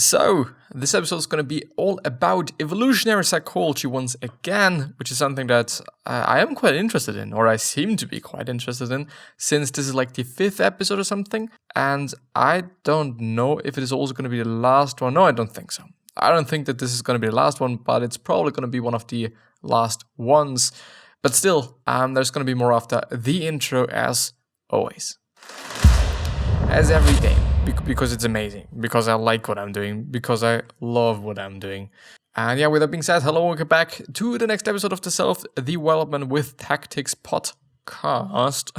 So, this episode is going to be all about evolutionary psychology once again, which is something that I am quite interested in, or I seem to be quite interested in, since this is like the 5th episode or something, and I don't know if it is also going to be the last one. No, I don't think so. I don't think that this is going to be the last one, but it's probably going to be one of the last ones. But still, there's going to be more after the intro as always. As every day. Because it's amazing, because I like what I'm doing, because I love what I'm doing. And yeah, with that being said, hello, welcome back to the next episode of the Self-Development with Tactics podcast.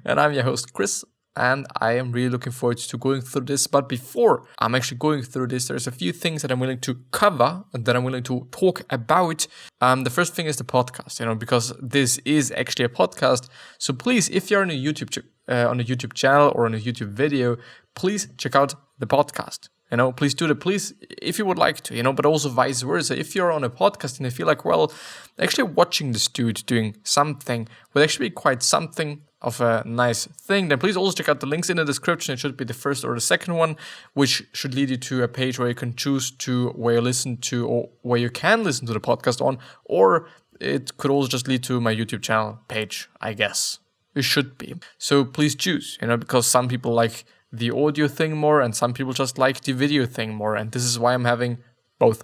And I'm your host, Chris, and I am really looking forward to going through this. But before I'm actually going through this, there's a few things that I'm willing to cover and that I'm willing to talk about. The first thing is the podcast, because this is actually a podcast. So please, if you're on a YouTube channel or on a YouTube video, please check out the podcast. Please do that. Please, if you would like to, but also vice versa. If you're on a podcast and you feel like, well, actually watching this dude doing something would actually be quite something of a nice thing, then please also check out the links in the description. It should be the first or the second one, which should lead you to a page where you can choose to where you listen to or where you can listen to the podcast on, or it could also just lead to my YouTube channel page, I guess. It should be. So please choose, because some people like the audio thing more and some people just like the video thing more. And this is why I'm having both,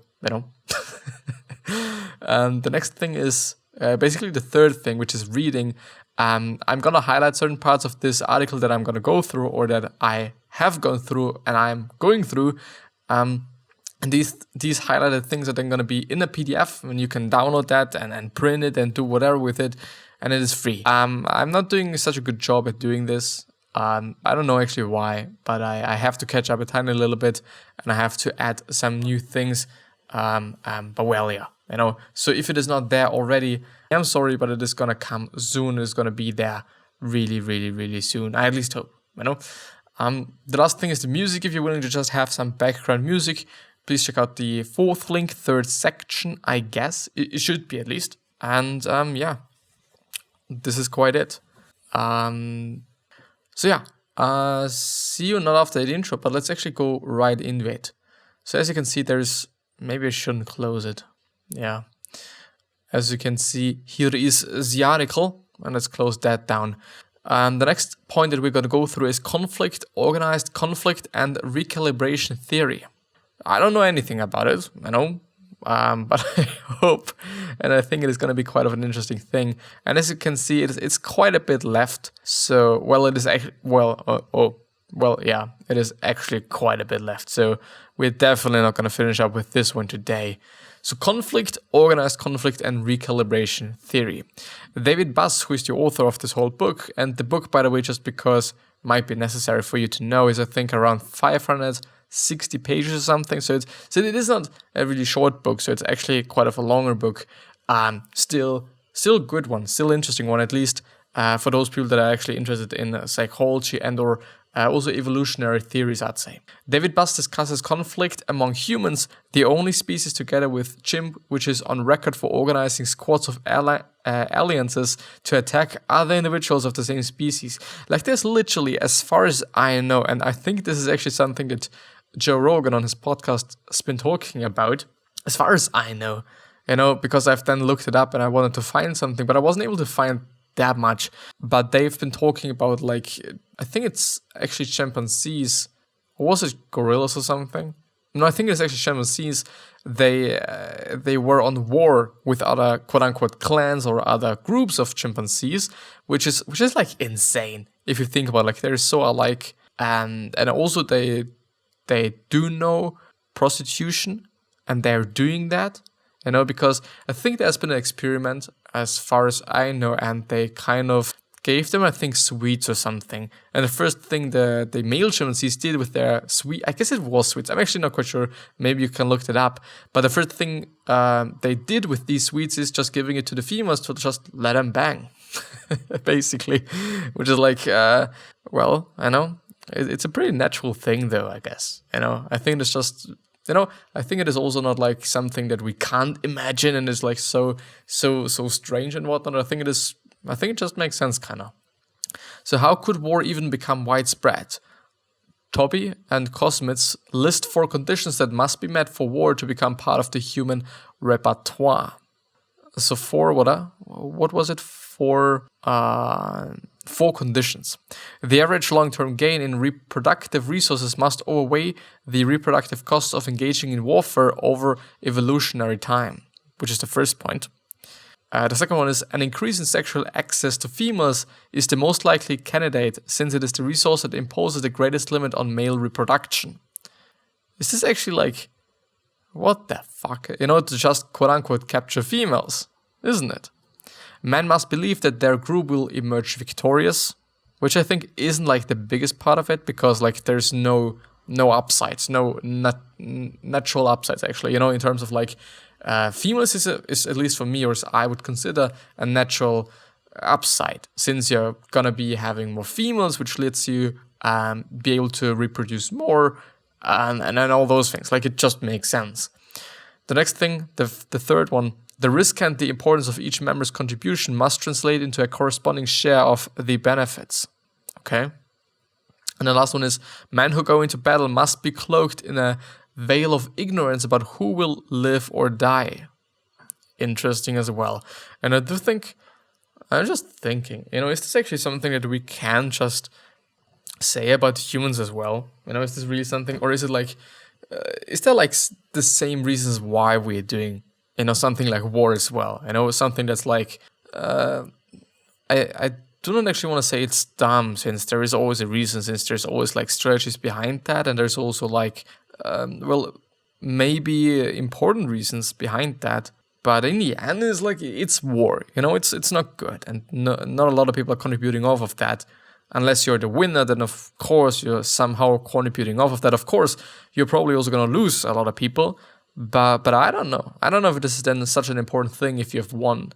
And the next thing is basically the third thing, which is reading. I'm going to highlight certain parts of this article that I'm going to go through or that I have gone through and I'm going through. And these highlighted things are then going to be in a PDF and you can download that and print it and do whatever with it. And it is free. I'm not doing such a good job at doing this. I don't know actually why, but I have to catch up a tiny little bit and I have to add some new things. But well, yeah, So if it is not there already, I'm sorry, but it is gonna come soon. It's gonna be there really, really, really soon. I at least hope, The last thing is the music. If you're willing to just have some background music, please check out the 4th link, 3rd section, I guess. It should be at least. And yeah. This is quite it. See you not after the intro, but let's actually go right into it. So as you can see, maybe I shouldn't close it. Yeah. As you can see, here is the article, and let's close that down. The next point that we're going to go through is conflict, organized conflict, and recalibration theory. I don't know anything about it, but I hope and I think it is going to be quite of an interesting thing. And as you can see, it's quite a bit left. So, well, it is actually, it is actually quite a bit left. So we're definitely not going to finish up with this one today. So conflict, organized conflict, and recalibration theory. David Buss, who is the author of this whole book, and the book, by the way, just because might be necessary for you to know, is I think around 560 pages or something. So it is not a really short book. So it's actually quite of a longer book. Still a good one, still interesting one, at least for those people that are actually interested in psychology and or also evolutionary theories, I'd say. David Buss discusses conflict among humans, the only species together with chimp which is on record for organizing squads of alliances to attack other individuals of the same species. Like there's literally, as far as I know, and I think this is actually something that Joe Rogan on his podcast has been talking about, as far as I know, because I've then looked it up and I wanted to find something, but I wasn't able to find that much. But they've been talking about, I think it's actually chimpanzees, or was it gorillas or something? No, I think it's actually chimpanzees. They were on war with other quote-unquote clans or other groups of chimpanzees, which is insane if you think about it. They're so alike, and also they do know prostitution, and they're doing that, because I think there's been an experiment, as far as I know, and they kind of gave them, I think, sweets or something. And the first thing the male chimpanzees did with their sweet, I guess it was sweets, I'm actually not quite sure, maybe you can look it up, but the first thing they did with these sweets is just giving it to the females to just let them bang, basically, which is I know, it's a pretty natural thing though, I guess, I think it's just, I think it is also not something that we can't imagine and is so strange and whatnot. I think it just makes sense, kind of. So how could war even become widespread? Tobby and Cosmits list 4 conditions that must be met for war to become part of the human repertoire. So 4, what was it? 4 conditions. The average long-term gain in reproductive resources must outweigh the reproductive costs of engaging in warfare over evolutionary time, which is the first point. The second one is an increase in sexual access to females is the most likely candidate since it is the resource that imposes the greatest limit on male reproduction. Is this actually like, what the fuck? To just quote-unquote capture females, isn't it? Men must believe that their group will emerge victorious, which I think isn't like the biggest part of it, because like there's no upsides, no natural upsides actually. In terms of like females is at least for me, or I would consider a natural upside, since you're gonna be having more females, which lets you be able to reproduce more, and all those things. Like it just makes sense. The next thing, the third one. The risk and the importance of each member's contribution must translate into a corresponding share of the benefits. Okay? And the last one is, men who go into battle must be cloaked in a veil of ignorance about who will live or die. Interesting as well. And I'm just thinking, is this actually something that we can just say about humans as well? Is this really something, or is it like, is there like the same reasons why we're doing something like war as well? Something that's like, I do not actually want to say it's dumb, since there is always a reason, since there's always like strategies behind that, and there's also like, maybe important reasons behind that. But in the end, it's like, it's war, it's not good, and not a lot of people are contributing off of that. Unless you're the winner, then of course you're somehow contributing off of that. Of course, you're probably also going to lose a lot of people. But I don't know. I don't know if this is then such an important thing if you have won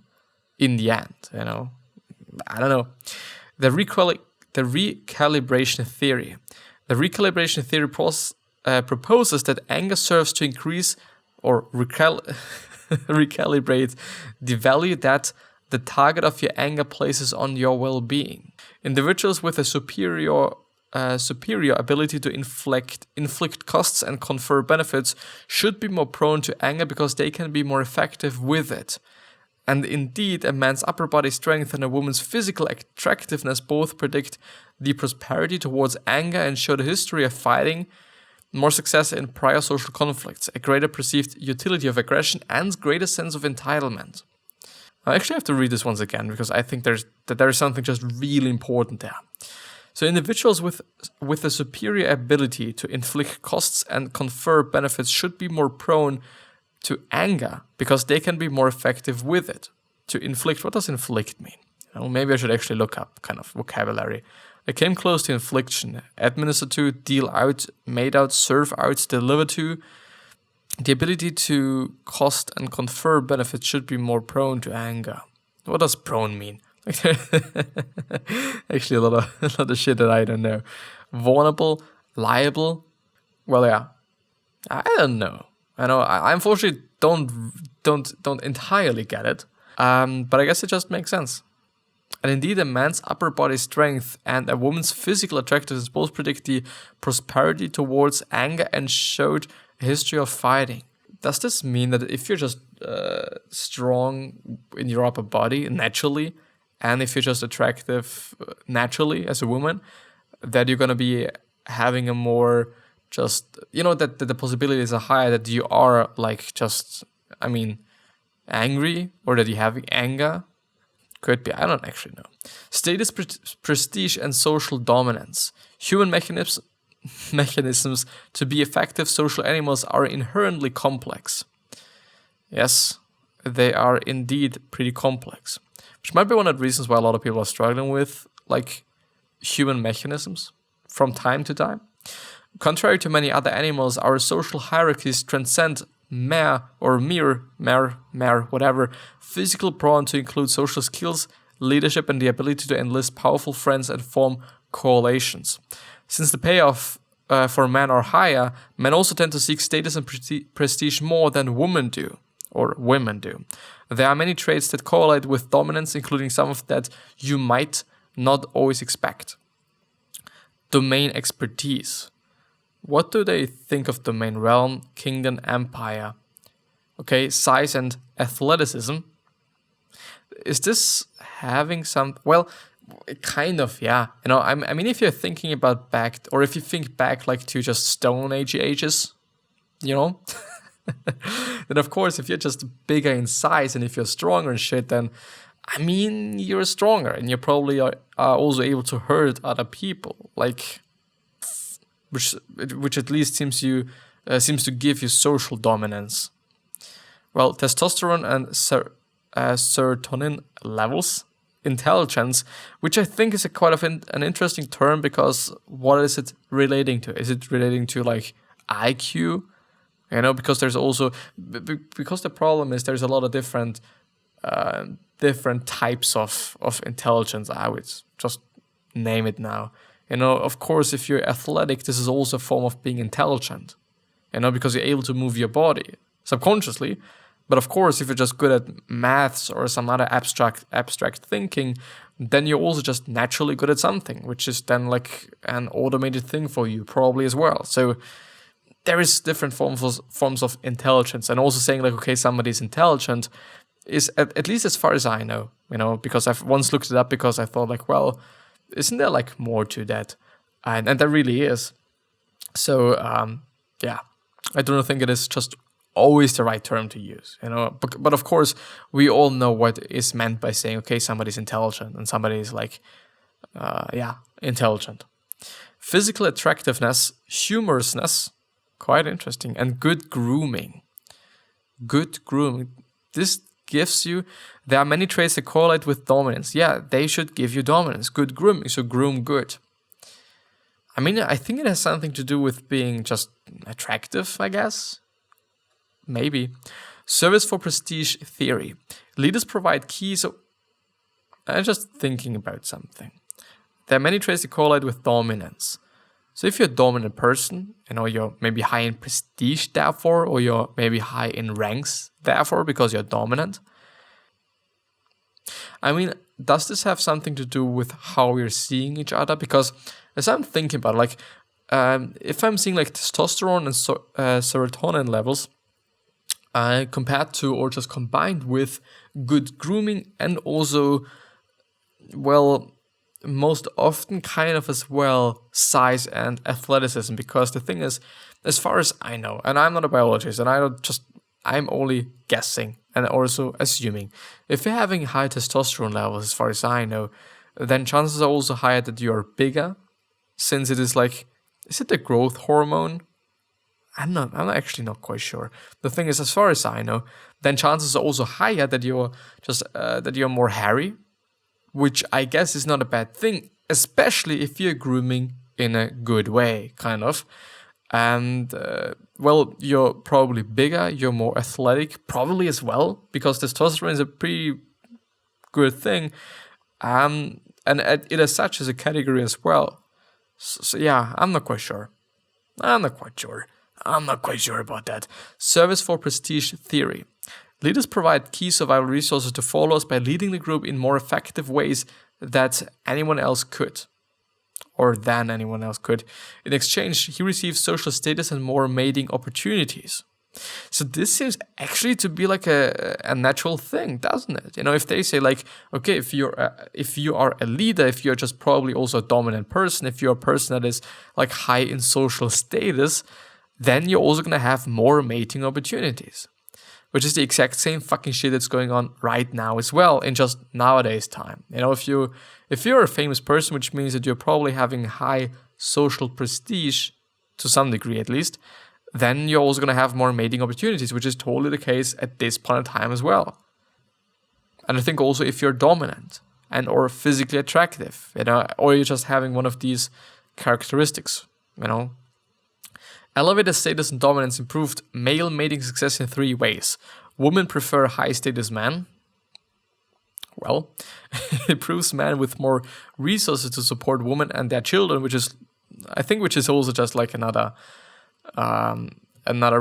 in the end, I don't know. The recalibration theory. The recalibration theory proposes that anger serves to increase or recalibrate the value that the target of your anger places on your well-being. Individuals with a superior ability to inflict costs and confer benefits should be more prone to anger because they can be more effective with it. And indeed, a man's upper body strength and a woman's physical attractiveness both predict the prosperity towards anger and show the history of fighting, more success in prior social conflicts, a greater perceived utility of aggression, and greater sense of entitlement. I actually have to read this once again because I think there is something just really important there. So individuals with a superior ability to inflict costs and confer benefits should be more prone to anger because they can be more effective with it. To inflict, what does inflict mean? Maybe I should actually look up kind of vocabulary. I came close to infliction. Administer to, deal out, made out, serve out, deliver to. The ability to cost and confer benefits should be more prone to anger. What does prone mean? Actually, a lot of shit that I don't know. Vulnerable, liable. Well, yeah, I don't know. I unfortunately don't entirely get it. But I guess it just makes sense. And indeed, a man's upper body strength and a woman's physical attractiveness both predict the prosperity towards anger and showed a history of fighting. Does this mean that if you're just strong in your upper body naturally, and if you're just attractive naturally as a woman, that you're going to be having a more just, that the possibilities are higher that you are like just, angry, or that you're having anger? Could be, I don't actually know. Status, prestige, and social dominance. Human mechanisms to be effective social animals are inherently complex. Yes, they are indeed pretty complex. Which might be one of the reasons why a lot of people are struggling with, like, human mechanisms from time to time. Contrary to many other animals, our social hierarchies transcend mere physical brawn to include social skills, leadership, and the ability to enlist powerful friends and form coalitions. Since the payoff for men are higher, men also tend to seek status and prestige more than women do. There are many traits that correlate with dominance, including some of that you might not always expect. Domain expertise. What do they think of domain, realm, kingdom, empire? Okay, size and athleticism. Is this having some... Well, kind of, yeah. I mean, if you're thinking about back... Or if you think back like to just Stone Age ages, then of course, if you're just bigger in size and if you're stronger and shit, then, I mean, you're stronger and you probably are also able to hurt other people. Like, which at least seems to give you social dominance. Well, testosterone and serotonin levels, intelligence, which I think is a quite of an interesting term, because what is it relating to? Is it relating to like IQ? Because there's also, because the problem is there's a lot of different types of intelligence. I would just name it now. Of course, if you're athletic, this is also a form of being intelligent. Because you're able to move your body subconsciously. But of course, if you're just good at maths or some other abstract thinking, then you're also just naturally good at something, which is then like an automated thing for you probably as well. So there is different forms of intelligence, and also saying like, okay, somebody's intelligent is at least as far as I know, because I've once looked it up because I thought like, well, isn't there like more to that? And there really is. So yeah, I don't think it is just always the right term to use, but of course we all know what is meant by saying, okay, somebody's intelligent and somebody is like, intelligent. Physical attractiveness, humorousness, quite interesting, and good grooming. Good grooming. This gives you, there are many traits that correlate with dominance. Yeah, they should give you dominance. Good grooming, so groom good. I mean, I think it has something to do with being just attractive, I guess. Maybe. Service for prestige theory. Leaders provide keys. I'm just thinking about something. There are many traits that correlate with dominance. So if you're a dominant person, you're maybe high in prestige, therefore, or you're maybe high in ranks, therefore, because you're dominant. I mean, does this have something to do with how we're seeing each other? Because as I'm thinking about, like, if I'm seeing like testosterone and serotonin levels, compared to or just combined with good grooming and also, well, most often kind of as well size and athleticism, because the thing is, as far as I know, and I'm not a biologist and I'm only guessing and also assuming, if you're having high testosterone levels, as far as I know, then chances are also higher that you're bigger, since it is like, is it the growth hormone? I'm actually not quite sure. The thing is, as far as I know, then chances are also higher that you're more hairy, which I guess is not a bad thing, especially if you're grooming in a good way, kind of. And well, you're probably bigger, you're more athletic, probably as well, because testosterone is a pretty good thing, and it as such is a category as well. So yeah, I'm not quite sure about that. Service for prestige theory. Leaders provide key survival resources to followers by leading the group in more effective ways than anyone else could. In exchange, he receives social status and more mating opportunities. So this seems actually to be like a natural thing, doesn't it? If they say like, okay, if you are a leader, if you're just probably also a dominant person, if you're a person that is like high in social status, then you're also gonna have more mating opportunities. Which is the exact same fucking shit that's going on right now as well, in just nowadays time. If you're a famous person, which means that you're probably having high social prestige, to some degree at least, then you're also going to have more mating opportunities, which is totally the case at this point in time as well. And I think also if you're dominant and or physically attractive, or you're just having one of these characteristics, Elevated status and dominance improved male mating success in 3 ways. Women prefer high-status men. Well, it improves men with more resources to support women and their children, which is also just like another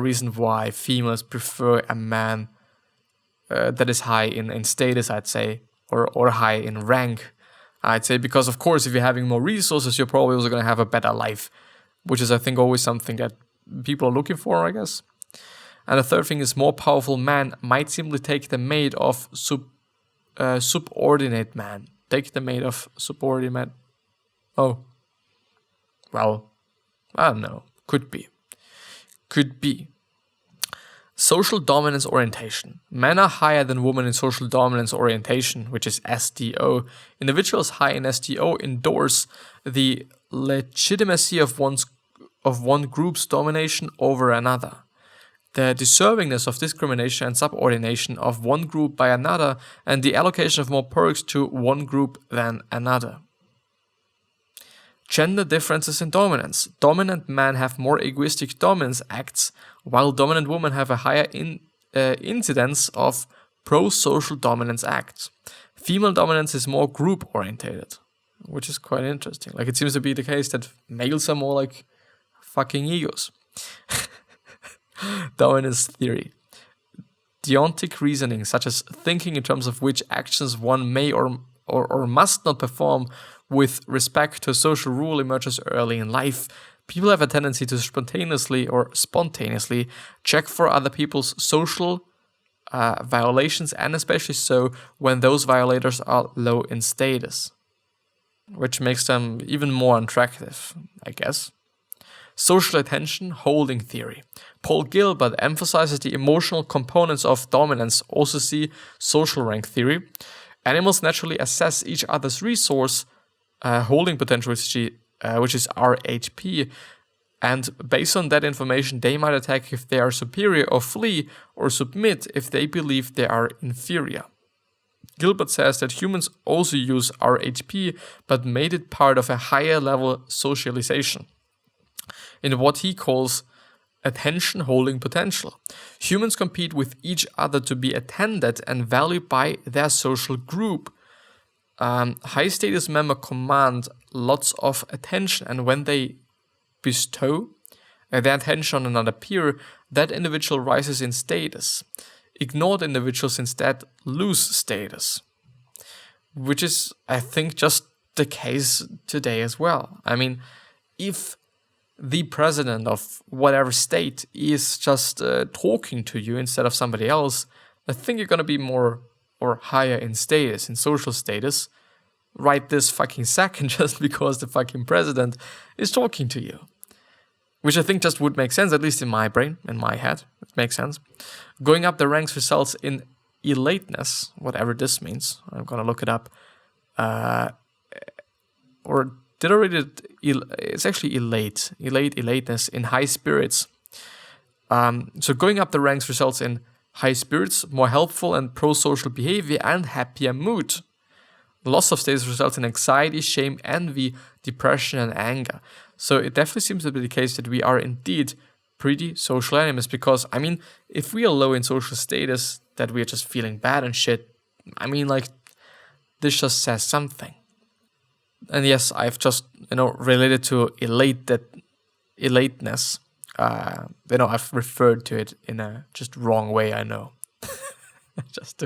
reason why females prefer a man that is high in status, I'd say, or high in rank, I'd say, because of course if you're having more resources, you're probably also going to have a better life. which is, I think, always something that people are looking for, I guess. And the third thing is more powerful man might simply take the mate of subordinate man. Take the mate of subordinate. Oh. Well, I don't know. Could be. Social dominance orientation. Men are higher than women in social dominance orientation, which is SDO. Individuals high in SDO endorse the legitimacy of one group's domination over another, the deservingness of discrimination and subordination of one group by another, and the allocation of more perks to one group than another. Gender differences in dominance. Dominant men have more egoistic dominance acts, while dominant women have a higher incidence of pro-social dominance acts. Female dominance is more group-orientated, which is quite interesting. Like, it seems to be the case that males are more like fucking egos. Dominance theory. Deontic reasoning, such as thinking in terms of which actions one may or must not perform with respect to a social rule, emerges early in life. People have a tendency to spontaneously check for other people's social violations, and especially so when those violators are low in status, which makes them even more attractive, I guess. Social attention holding theory. Paul Gilbert emphasizes the emotional components of dominance, also see social rank theory. Animals naturally assess each other's resource holding potential, which is RHP, and based on that information, they might attack if they are superior, or flee or submit if they believe they are inferior. Gilbert says that humans also use RHP, but made it part of a higher level socialization in what he calls attention holding potential. Humans compete with each other to be attended and valued by their social group. High status members command lots of attention, and when they bestow their attention on another peer, that individual rises in status. Ignored individuals instead lose status, which is, I think, just the case today as well. I mean, if the president of whatever state is just talking to you instead of somebody else, I think you're going to be more or higher in status, in social status, right this fucking second, just because the fucking president is talking to you. Which I think just would make sense, at least in my brain, in my head. It makes sense. Going up the ranks results in elateness, whatever this means. I'm going to look it up. It's actually elateness in high spirits. So going up the ranks results in high spirits, more helpful and pro-social behavior, and happier mood. Loss of status results in anxiety, shame, envy, depression, and anger. So it definitely seems to be the case that we are indeed pretty social animals, because, I mean, if we are low in social status, that we are just feeling bad and shit, I mean, like, this just says something. And yes, I've just, related to elateness. I've referred to it in a just wrong way, I know. just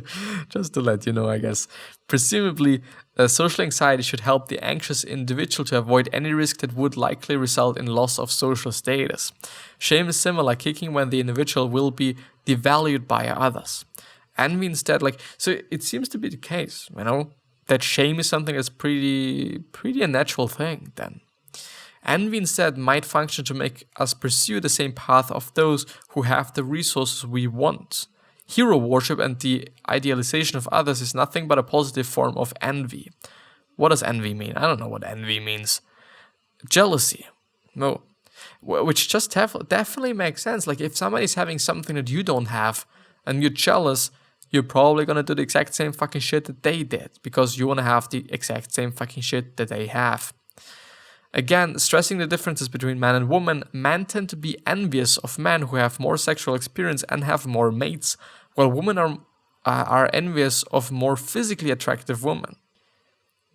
to let you know, I guess. Presumably, social anxiety should help the anxious individual to avoid any risk that would likely result in loss of social status. Shame is similar, kicking when the individual will be devalued by others. Envy instead, so it seems to be the case, that shame is something that's pretty a natural thing then. Envy instead might function to make us pursue the same path of those who have the resources we want. Hero worship and the idealization of others is nothing but a positive form of envy. What does envy mean? I don't know what envy means. Jealousy. No. Which just definitely makes sense. Like, if somebody's having something that you don't have and you're jealous, you're probably going to do the exact same fucking shit that they did, because you want to have the exact same fucking shit that they have. Again, stressing the differences between man and woman, men tend to be envious of men who have more sexual experience and have more mates, while women are envious of more physically attractive women,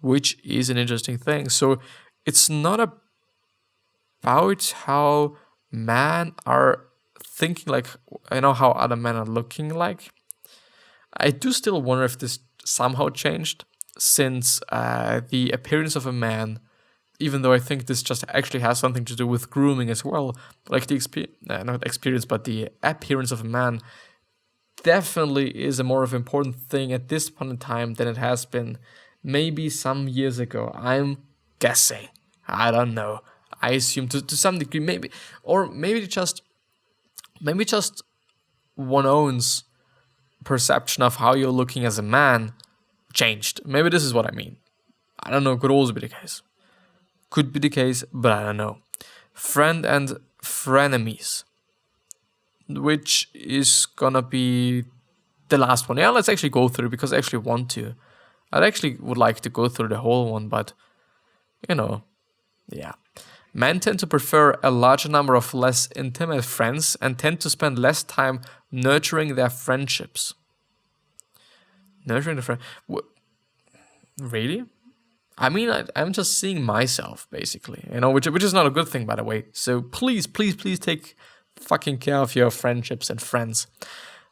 which is an interesting thing. So it's not about how men are thinking, how other men are looking like. I do still wonder if this somehow changed, since the appearance of a man even though I think this just actually has something to do with grooming as well, like not experience, but the appearance of a man definitely is a more of an important thing at this point in time than it has been maybe some years ago. I'm guessing. I don't know. I assume to some degree, maybe, or maybe just one own's perception of how you're looking as a man changed. Maybe this is what I mean. I don't know. Could also be the case. Could be the case, but I don't know. Friend and frenemies, which is gonna be the last one. Yeah, let's actually go through because I actually want to. I actually would like to go through the whole one, but yeah. Men tend to prefer a larger number of less intimate friends and tend to spend less time nurturing their friendships. Nurturing the friend. Really? I mean, I'm just seeing myself, basically, which is not a good thing, by the way. So please take fucking care of your friendships and friends.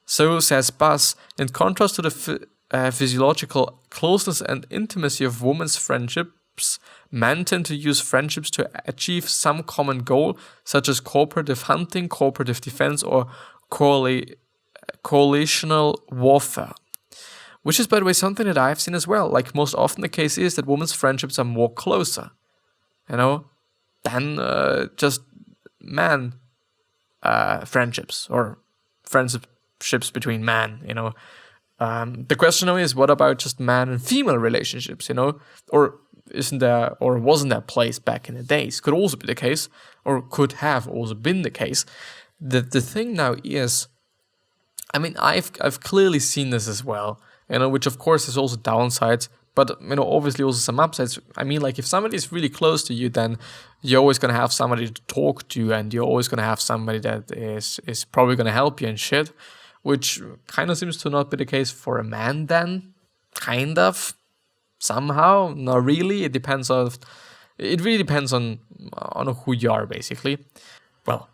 So says Buzz, in contrast to the physiological closeness and intimacy of women's friendships, men tend to use friendships to achieve some common goal, such as cooperative hunting, cooperative defense, or coalitional warfare. Which is, by the way, something that I've seen as well. Like, most often the case is that women's friendships are more closer, than just man friendships or friendships between men, The question now is, what about just man and female relationships, Or isn't there, or wasn't there place back in the days? Could also be the case, or could have also been the case. The thing now is, I mean, I've clearly seen this as well, which of course is also downsides, but obviously also some upsides. I mean, like, if somebody is really close to you, then you're always gonna have somebody to talk to, and you're always gonna have somebody that is probably gonna help you and shit, which kind of seems to not be the case for a man then, kind of, somehow, not really. It really depends on who you are, basically. Well,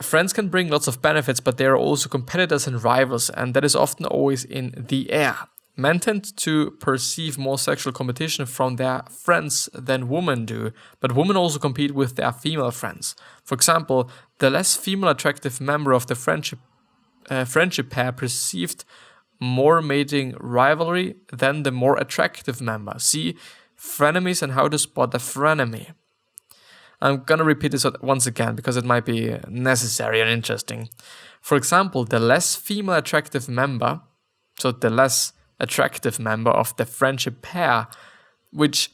friends can bring lots of benefits, but they are also competitors and rivals, and that is often always in the air. Men tend to perceive more sexual competition from their friends than women do, but women also compete with their female friends. For example, the less female attractive member of the friendship pair perceived more mating rivalry than the more attractive member. See frenemies and how to spot a frenemy. I'm gonna repeat this once again because it might be necessary and interesting. For example, the less female attractive member, so the less attractive member of the friendship pair, which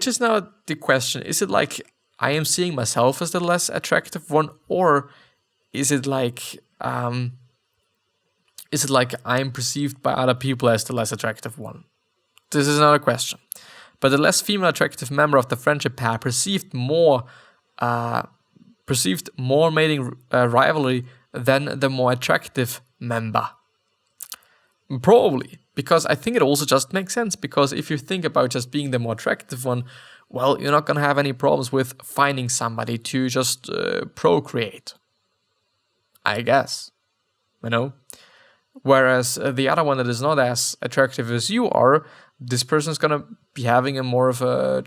is now the question: is it like I am seeing myself as the less attractive one, or is it like I'm perceived by other people as the less attractive one? This is another question. But the less female attractive member of the friendship pair perceived more mating rivalry than the more attractive member. Probably, because I think it also just makes sense, because if you think about just being the more attractive one, well, you're not going to have any problems with finding somebody to just procreate, I guess, Whereas the other one that is not as attractive as you are, this person is going to be having a more of a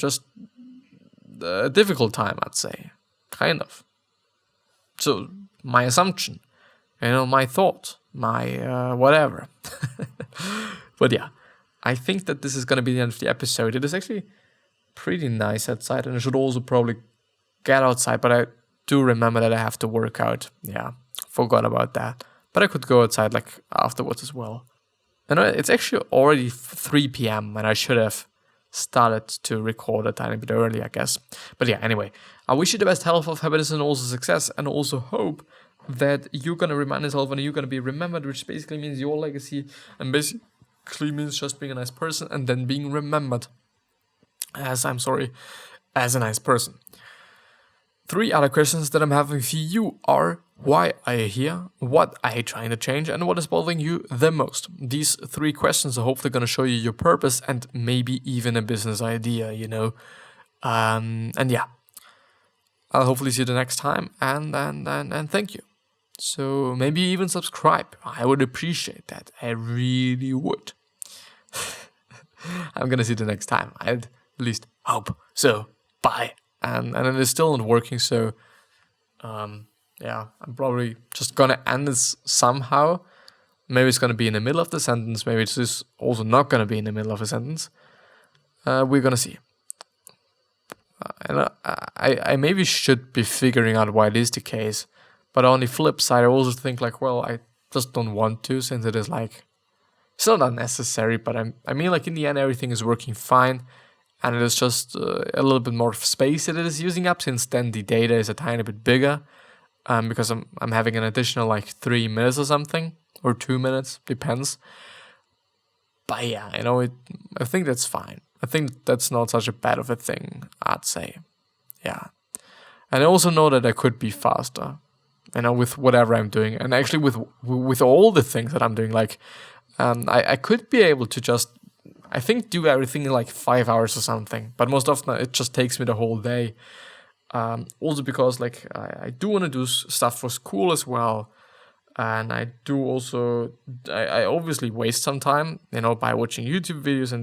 difficult time, I'd say, kind of. So my assumption, my thought, my whatever. But yeah, I think that this is going to be the end of the episode. It is actually pretty nice outside, and I should also probably get outside, but I do remember that I have to work out. Yeah, forgot about that. But I could go outside like afterwards as well. And it's actually already 3 p.m. and I should have started to record a tiny bit early, I guess. But yeah, anyway, I wish you the best health, of happiness, and also success, and also hope that you're going to remind yourself and you're going to be remembered, which basically means your legacy, and basically means just being a nice person and then being remembered as a nice person. 3 other questions that I'm having for you are: why are you here? What are you trying to change? And what is bothering you the most? These 3 questions are hopefully going to show you your purpose and maybe even a business idea, And yeah, I'll hopefully see you the next time. And thank you. So maybe even subscribe. I would appreciate that. I really would. I'm going to see you the next time. I'd at least hope so. bye. And it is still not working, so yeah, I'm probably just gonna end this somehow. Maybe it's gonna be in the middle of the sentence, maybe it's just also not gonna be in the middle of a sentence. We're gonna see. And I maybe should be figuring out why it is the case, but on the flip side, I also think like, well, I just don't want to, since it is like, it's not unnecessary, but I mean, like in the end, everything is working fine, and it is just a little bit more space that it is using up, since then the data is a tiny bit bigger, because I'm having an additional like 3 minutes or something, or 2 minutes, depends. But yeah, I think that's fine. I think that's not such a bad of a thing, I'd say. Yeah. And I also know that I could be faster, with whatever I'm doing. And actually with all the things that I'm doing, like, I could be able to just, I think, do everything in like 5 hours or something. But most often it just takes me the whole day. Also because like I do want to do stuff for school as well. And I do also, I obviously waste some time, by watching YouTube videos and